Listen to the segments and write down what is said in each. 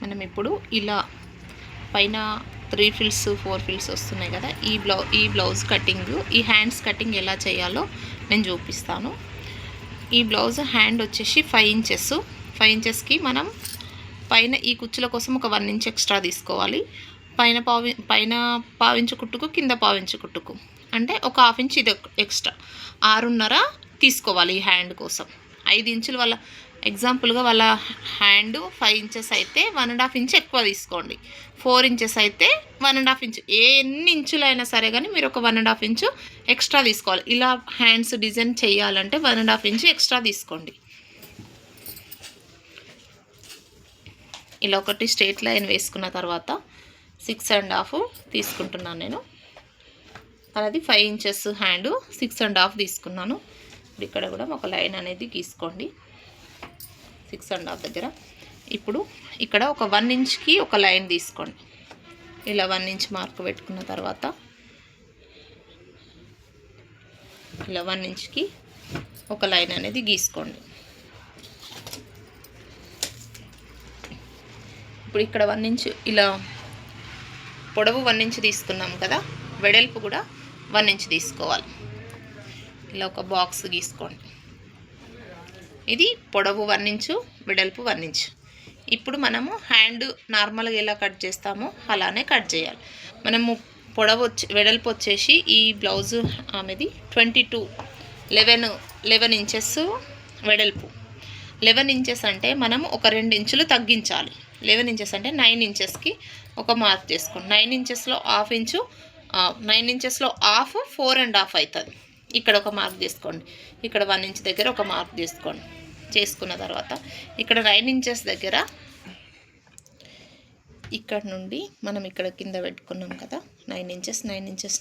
మనం ఇప్పుడు ఇలా పైన 3 ఫిల్స్ 4 ఫిల్స్ వస్తున్నాయి కదా, ఈ బ్లౌజ్ కటింగ్, ఈ హ్యాండ్స్ కటింగ్ ఎలా చేయాలో నేను చూపిస్తాను. ఈ బ్లౌజ్ హ్యాండ్ వచ్చేసి 5 ఇంచెస్. 5 ఇంచెస్కి మనం పైన ఈ కుచ్చుల కోసం ఒక 1 ఇంచ్ ఎక్స్ట్రా తీసుకోవాలి. పైన పావించు కుట్టుకు, కింద పావించు కుట్టుకు అంటే ఒక 1/2 ఇంచ్ ఇది ఎక్స్ట్రా, 6.5 తీసుకోవాలి ఈ హ్యాండ్ కోసం. 5 ఇంచులు వాళ్ళ ఎగ్జాంపుల్గా వాళ్ళ హ్యాండ్ 5 ఇంచెస్ అయితే 1.5 ఇంచ్ ఎక్కువ తీసుకోండి. 4 ఇంచెస్ అయితే 1.5 ఇంచ్, ఎన్ని ఇంచులైనా సరే కానీ మీరు ఒక 1.5 ఇంచు ఎక్స్ట్రా తీసుకోవాలి. ఇలా హ్యాండ్స్ డిజైన్ చేయాలంటే 1.5 ఇంచ్ ఎక్స్ట్రా తీసుకోండి. ఇలా ఒకటి స్ట్రేట్ లైన్ వేసుకున్న తర్వాత 6.5 తీసుకుంటున్నాను నేను. అనేది 5 ఇంచెస్ హ్యాండ్, 6.5 తీసుకున్నాను. ఇక్కడ కూడా ఒక లైన్ అనేది గీసుకోండి 6.5 దగ్గర. ఇప్పుడు ఇక్కడ ఒక 1 ఇంచ్కి ఒక లైన్ తీసుకోండి. ఇలా 1 ఇంచ్ మార్క్ పెట్టుకున్న తర్వాత ఇలా 1 ఇంచ్కి ఒక లైన్ అనేది గీసుకోండి. ఇప్పుడు ఇక్కడ 1 ఇంచ్ ఇలా పొడవు 1 ఇంచ్ తీసుకున్నాం కదా, వెడల్పు కూడా 1 ఇంచ్ తీసుకోవాలి. ఇలా ఒక బాక్స్ గీసుకోండి. ఇది పొడవు 1 ఇంచు, వెడల్పు 1 ఇంచ్. ఇప్పుడు మనము హ్యాండ్ నార్మల్గా ఎలా కట్ చేస్తామో అలానే కట్ చేయాలి. మనము వెడల్పు వచ్చేసి ఈ బ్లౌజు ఆమెది 11 ఇంచెస్ వెడల్పు. 11 ఇంచెస్ అంటే మనము ఒక 2 ఇంచులు తగ్గించాలి. 11 ఇంచెస్ అంటే 9 ఇంచెస్కి ఒక మార్క్ చేసుకోండి. 9 ఇంచెస్లో హాఫ్ ఇంచు, 9 ఇంచెస్లో హాఫ్ 4.5 అవుతుంది. ఇక్కడ ఒక మార్క్ చేసుకోండి. ఇక్కడ 1 ఇంచ్ దగ్గర ఒక మార్క్ చేసుకోండి. చేసుకున్న తర్వాత ఇక్కడ 9 ఇంచెస్ దగ్గర ఇక్కడ నుండి మనం ఇక్కడ కింద పెట్టుకున్నాం కదా 9 ఇంచెస్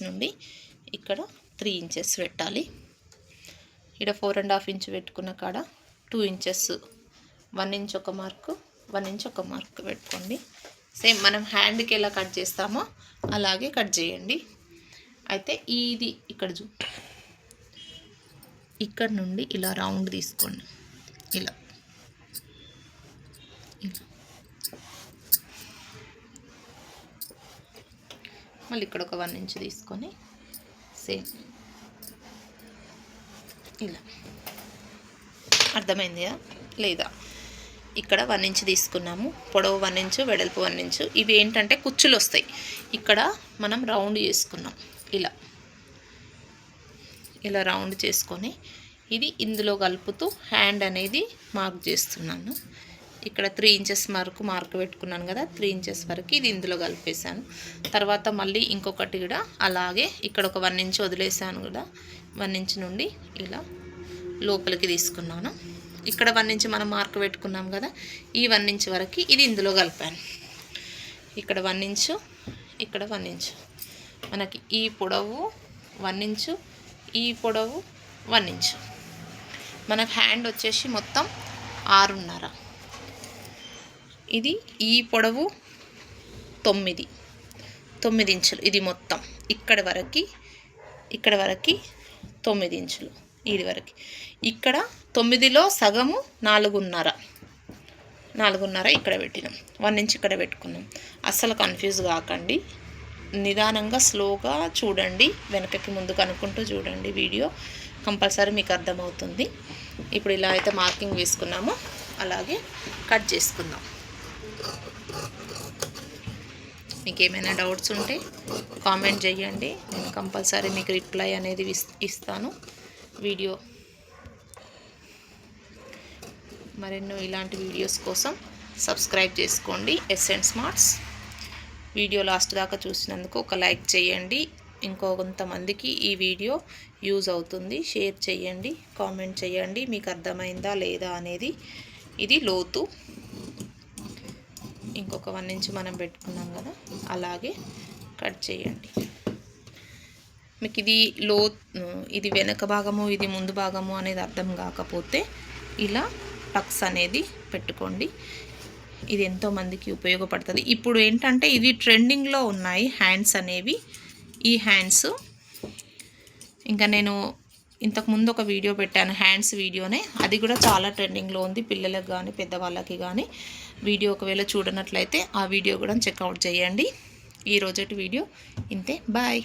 నుండి ఇక్కడ 3 ఇంచెస్ పెట్టాలి. ఇక్కడ 4.5 ఇంచ్ పెట్టుకున్న కాడ 2 ఇంచెస్, 1 ఇంచ్ ఒక మార్కు, 1 ఇంచ్ ఒక మార్క్ పెట్టుకోండి. సేమ్ మనం హ్యాండ్కి ఎలా కట్ చేస్తామో అలాగే కట్ చేయండి. అయితే ఇది ఇక్కడ ఇక్కడ నుండి ఇలా రౌండ్ తీసుకోండి. ఇలా మళ్ళీ ఇక్కడ ఒక 1 ఇంచ్ తీసుకొని సేమ్ ఇలా. అర్థమైందా లేదా? ఇక్కడ 1 ఇంచ్ తీసుకున్నాము, పొడవు 1 ఇంచు, వెడల్పు 1 ఇంచు. ఇవి ఏంటంటే కుచ్చులు వస్తాయి. ఇక్కడ మనం రౌండ్ చేసుకున్నాం. ఇలా రౌండ్ చేసుకొని ఇది ఇందులో కలుపుతూ హ్యాండ్ అనేది మార్క్ చేస్తున్నాను. ఇక్కడ 3 ఇంచెస్ మార్క్ పెట్టుకున్నాను కదా, 3 ఇంచెస్ వరకు ఇది ఇందులో కలిపేసాను. తర్వాత మళ్ళీ ఇంకొకటి కూడా అలాగే ఇక్కడ ఒక 1 ఇంచ్ వదిలేసాను కూడా, 1 ఇంచ్ నుండి ఇలా లోపలికి తీసుకున్నాను. ఇక్కడ 1 ఇంచ్ మనం మార్క్ పెట్టుకున్నాం కదా, ఈ 1 ఇంచ్ వరకు ఇది ఇందులో కలిపాను. ఇక్కడ 1 ఇంచు, ఇక్కడ 1 ఇంచు. మనకి ఈ పొడవు 1 ఇంచు, ఈ పొడవు 1 ఇంచు. మనకు హ్యాండ్ వచ్చేసి మొత్తం 6.5. ఇది ఈ పొడవు 9 ఇంచులు. ఇది మొత్తం ఇక్కడ వరకు 9 ఇంచులు. ఇది వరకు ఇక్కడ 9లో సగము 4.5 ఇక్కడ పెట్టినాం. 1 ఇంచ్ ఇక్కడ పెట్టుకున్నాం. అస్సలు కన్ఫ్యూజ్ కాకండి, నిదానంగా స్లోగా చూడండి, వెనకకి ముందుకు అనుకుంటూ చూడండి. వీడియో కంపల్సరీ మీకు అర్థమవుతుంది. ఇప్పుడు ఇలా అయితే మార్కింగ్ వేసుకున్నామో అలాగే కట్ చేసుకుందాం. మీకు ఏమైనా డౌట్స్ ఉంటే కామెంట్ చేయండి, నేను కంపల్సరీ మీకు రిప్లై అనేది ఇస్తాను. వీడియో మరెన్నో ఇలాంటి వీడియోస్ కోసం సబ్స్క్రైబ్ చేసుకోండి ఎస్ఎన్ స్మార్ట్స్. వీడియో లాస్ట్ దాకా చూసినందుకు ఒక లైక్ చేయండి. ఇంకో కొంతమందికి ఈ వీడియో యూజ్ అవుతుంది. షేర్ చేయండి, కామెంట్ చేయండి మీకు అర్థమైందా లేదా అనేది. ఇది లోతు ఇంకొక 1 ఇంచ్ మనం పెట్టుకున్నాం కదా, అలాగే కట్ చేయండి. మీకు ఇది వెనక భాగము, ఇది ముందు భాగము అనేది అర్థం కాకపోతే ఇలా టక్స్ అనేది పెట్టుకోండి. ఇది ఎంతోమందికి ఉపయోగపడుతుంది. ఇప్పుడు ఏంటంటే ఇవి ట్రెండింగ్లో ఉన్నాయి హ్యాండ్స్ అనేవి. ఈ హ్యాండ్స్ ఇంకా నేను ఇంతకుముందు ఒక వీడియో పెట్టాను, హ్యాండ్స్ వీడియోనే, అది కూడా చాలా ట్రెండింగ్లో ఉంది పిల్లలకు కానీ పెద్దవాళ్ళకి కానీ. వీడియో ఒకవేళ చూడనట్లయితే ఆ వీడియో కూడా చెక్అవుట్ చేయండి. ఈ రోజటి వీడియో ఇంతే, బాయ్.